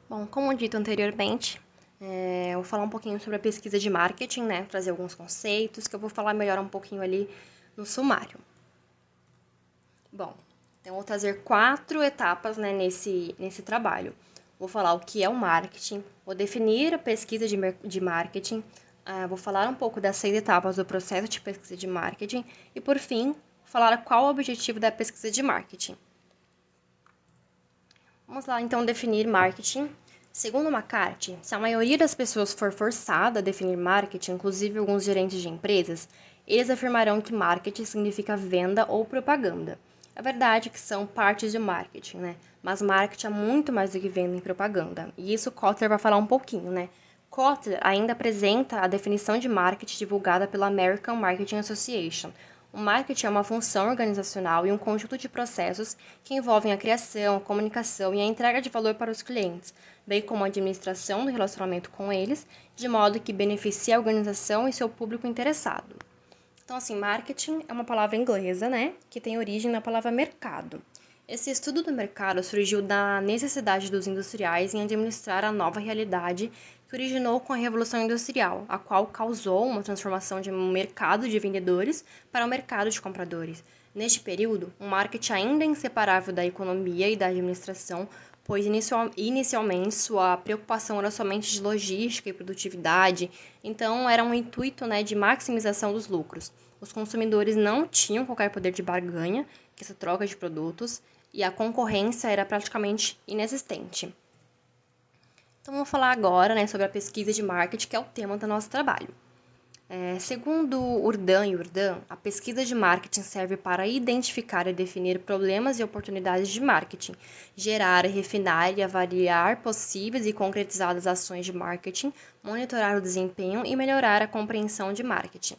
Bom, como dito anteriormente, eu vou falar um pouquinho sobre a pesquisa de marketing, né? Trazer alguns conceitos que eu vou falar melhor um pouquinho ali no sumário. Bom, então eu vou trazer 4 etapas, né, nesse trabalho. Vou falar o que é o marketing, vou definir a pesquisa de marketing, vou falar um pouco das 6 etapas do processo de pesquisa de marketing e, por fim, falar qual o objetivo da pesquisa de marketing. Vamos lá, então, definir marketing. Segundo McCarthy, se a maioria das pessoas for forçada a definir marketing, inclusive alguns gerentes de empresas, eles afirmarão que marketing significa venda ou propaganda. É verdade que são partes de marketing, né? Mas marketing é muito mais do que venda e propaganda. E isso Kotler vai falar um pouquinho, né? Kotler ainda apresenta a definição de marketing divulgada pela American Marketing Association. O marketing é uma função organizacional e um conjunto de processos que envolvem a criação, a comunicação e a entrega de valor para os clientes, bem como a administração do relacionamento com eles, de modo que beneficie a organização e seu público interessado. Então, assim, marketing é uma palavra inglesa, né, que tem origem na palavra mercado. Esse estudo do mercado surgiu da necessidade dos industriais em administrar a nova realidade que originou com a Revolução Industrial, a qual causou uma transformação de um mercado de vendedores para um mercado de compradores. Neste período, o marketing ainda é inseparável da economia e da administração, pois inicialmente sua preocupação era somente de logística e produtividade, então era um intuito, né, de maximização dos lucros. Os consumidores não tinham qualquer poder de barganha, que essa troca de produtos, e a concorrência era praticamente inexistente. Então vamos falar agora, né, sobre a pesquisa de marketing, que é o tema do nosso trabalho. Segundo Urdan e Urdan, a pesquisa de marketing serve para identificar e definir problemas e oportunidades de marketing, gerar, refinar e avaliar possíveis e concretizadas ações de marketing, monitorar o desempenho e melhorar a compreensão de marketing.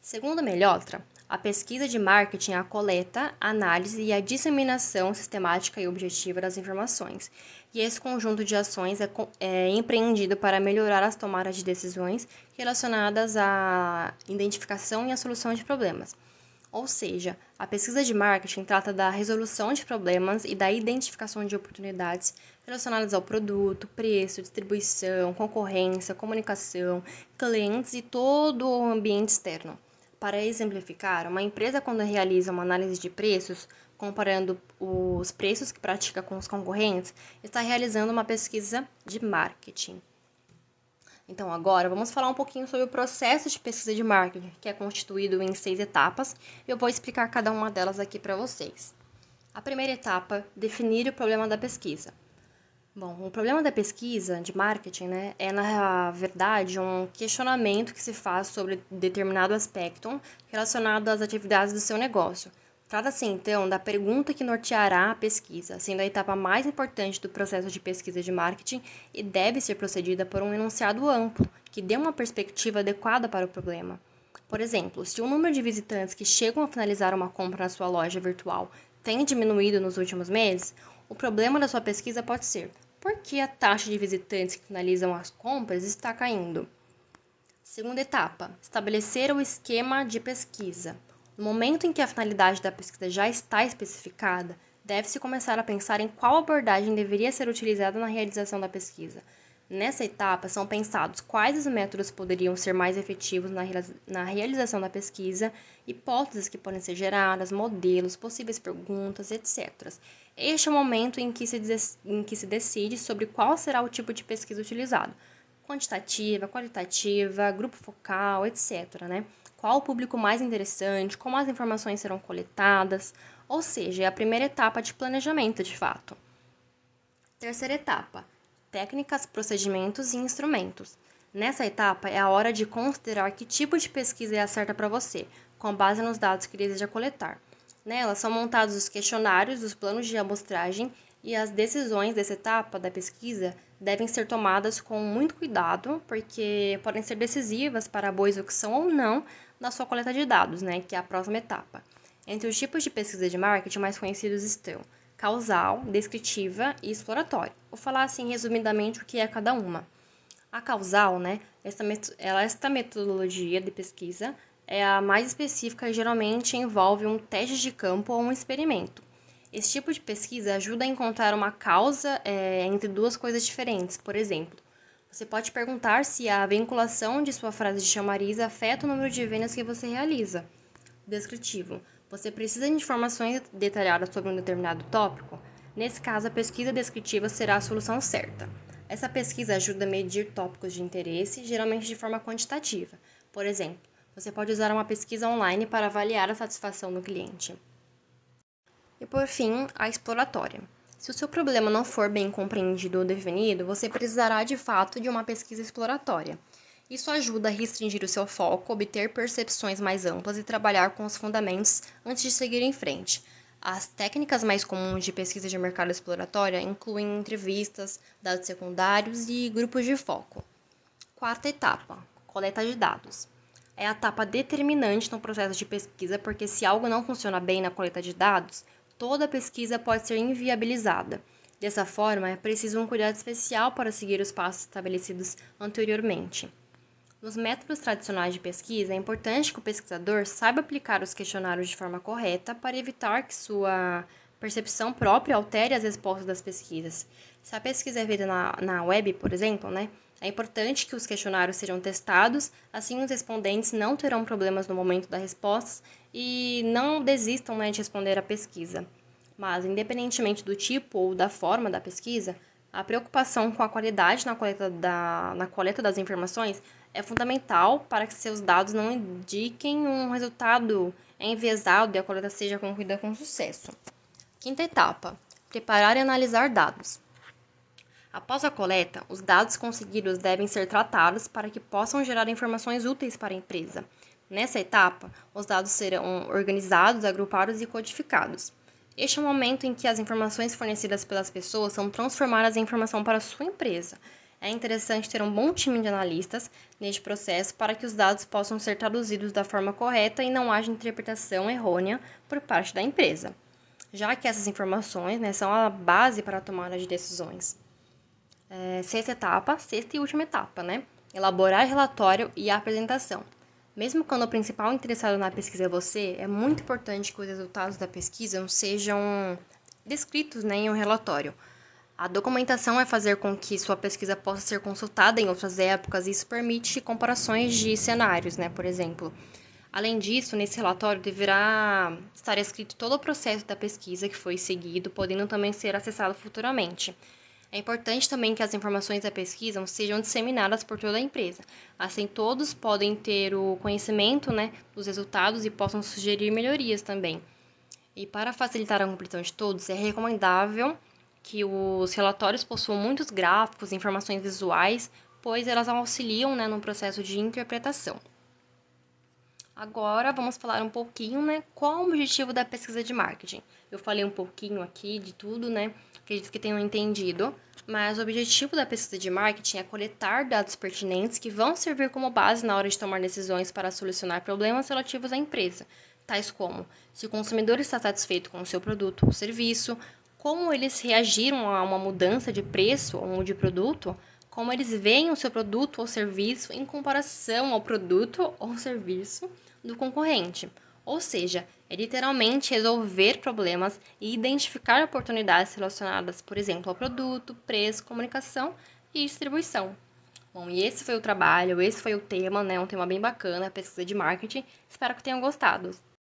Segundo Melhotra, a pesquisa de marketing é a coleta, a análise e a disseminação sistemática e objetiva das informações, e esse conjunto de ações é empreendido para melhorar as tomadas de decisões relacionadas à identificação e à solução de problemas. Ou seja, a pesquisa de marketing trata da resolução de problemas e da identificação de oportunidades relacionadas ao produto, preço, distribuição, concorrência, comunicação, clientes e todo o ambiente externo. Para exemplificar, uma empresa, quando realiza uma análise de preços, comparando os preços que pratica com os concorrentes, está realizando uma pesquisa de marketing. Então, agora vamos falar um pouquinho sobre o processo de pesquisa de marketing, que é constituído em 6 etapas. Eu vou explicar cada uma delas aqui para vocês. A primeira etapa, definir o problema da pesquisa. Bom, o problema da pesquisa de marketing, né, é na verdade um questionamento que se faz sobre determinado aspecto relacionado às atividades do seu negócio. Trata-se então da pergunta que norteará a pesquisa, sendo a etapa mais importante do processo de pesquisa de marketing e deve ser procedida por um enunciado amplo, que dê uma perspectiva adequada para o problema. Por exemplo, se o número de visitantes que chegam a finalizar uma compra na sua loja virtual tem diminuído nos últimos meses, o problema da sua pesquisa pode ser: por que a taxa de visitantes que finalizam as compras está caindo? Segunda etapa: estabelecer o esquema de pesquisa. No momento em que a finalidade da pesquisa já está especificada, deve-se começar a pensar em qual abordagem deveria ser utilizada na realização da pesquisa. Nessa etapa, são pensados quais os métodos poderiam ser mais efetivos na realização da pesquisa, hipóteses que podem ser geradas, modelos, possíveis perguntas, etc. Este é o momento em que se decide sobre qual será o tipo de pesquisa utilizado: quantitativa, qualitativa, grupo focal, etc., né? Qual o público mais interessante, como as informações serão coletadas, ou seja, é a primeira etapa de planejamento, de fato. Terceira etapa: técnicas, procedimentos e instrumentos. Nessa etapa é a hora de considerar que tipo de pesquisa é a certa para você, com base nos dados que deseja coletar. Nela são montados os questionários, os planos de amostragem e as decisões dessa etapa da pesquisa devem ser tomadas com muito cuidado, porque podem ser decisivas para a boa execução ou não da sua coleta de dados, né, que é a próxima etapa. Entre os tipos de pesquisa de marketing mais conhecidos estão causal, descritiva e exploratória. Vou falar assim resumidamente o que é cada uma. A causal, né, esta metodologia de pesquisa é a mais específica e geralmente envolve um teste de campo ou um experimento. Esse tipo de pesquisa ajuda a encontrar uma causa entre duas coisas diferentes. Por exemplo, você pode perguntar se a vinculação de sua frase de chamariz afeta o número de vendas que você realiza. Descritivo. Você precisa de informações detalhadas sobre um determinado tópico? Nesse caso, a pesquisa descritiva será a solução certa. Essa pesquisa ajuda a medir tópicos de interesse, geralmente de forma quantitativa. Por exemplo, você pode usar uma pesquisa online para avaliar a satisfação do cliente. E por fim, a exploratória. Se o seu problema não for bem compreendido ou definido, você precisará de fato de uma pesquisa exploratória. Isso ajuda a restringir o seu foco, obter percepções mais amplas e trabalhar com os fundamentos antes de seguir em frente. As técnicas mais comuns de pesquisa de mercado exploratória incluem entrevistas, dados secundários e grupos de foco. Quarta etapa: coleta de dados. É a etapa determinante no processo de pesquisa, porque se algo não funciona bem na coleta de dados, toda a pesquisa pode ser inviabilizada. Dessa forma, é preciso um cuidado especial para seguir os passos estabelecidos anteriormente. Nos métodos tradicionais de pesquisa, é importante que o pesquisador saiba aplicar os questionários de forma correta para evitar que sua percepção própria altere as respostas das pesquisas. Se a pesquisa é feita na web, por exemplo, é importante que os questionários sejam testados, assim os respondentes não terão problemas no momento da resposta e não desistam, de responder à pesquisa. Mas, independentemente do tipo ou da forma da pesquisa, a preocupação com a qualidade na coleta das informações é fundamental para que seus dados não indiquem um resultado enviesado e a coleta seja concluída com sucesso. Quinta etapa: preparar e analisar dados. Após a coleta, os dados conseguidos devem ser tratados para que possam gerar informações úteis para a empresa. Nessa etapa, os dados serão organizados, agrupados e codificados. Este é o momento em que as informações fornecidas pelas pessoas são transformadas em informação para a sua empresa. É interessante ter um bom time de analistas neste processo para que os dados possam ser traduzidos da forma correta e não haja interpretação errônea por parte da empresa, já que essas informações, são a base para a tomada de decisões. Sexta e última etapa, elaborar relatório e apresentação. Mesmo quando o principal interessado na pesquisa é você, é muito importante que os resultados da pesquisa sejam descritos, em um relatório. A documentação vai fazer com que sua pesquisa possa ser consultada em outras épocas e isso permite comparações de cenários, por exemplo. Além disso, nesse relatório deverá estar escrito todo o processo da pesquisa que foi seguido, podendo também ser acessado futuramente. É importante também que as informações da pesquisa sejam disseminadas por toda a empresa. Assim, todos podem ter o conhecimento, dos resultados e possam sugerir melhorias também. E para facilitar a compreensão de todos, é recomendável que os relatórios possuam muitos gráficos e informações visuais, pois elas auxiliam, no processo de interpretação. Agora vamos falar um pouquinho, qual o objetivo da pesquisa de marketing. Eu falei um pouquinho aqui de tudo, acredito que tenham entendido, mas o objetivo da pesquisa de marketing é coletar dados pertinentes que vão servir como base na hora de tomar decisões para solucionar problemas relativos à empresa, tais como se o consumidor está satisfeito com o seu produto ou serviço, como eles reagiram a uma mudança de preço ou de produto, como eles veem o seu produto ou serviço em comparação ao produto ou serviço do concorrente. Ou seja, é literalmente resolver problemas e identificar oportunidades relacionadas, por exemplo, ao produto, preço, comunicação e distribuição. Bom, e esse foi o trabalho, esse foi o tema, um tema bem bacana, pesquisa de marketing. Espero que tenham gostado.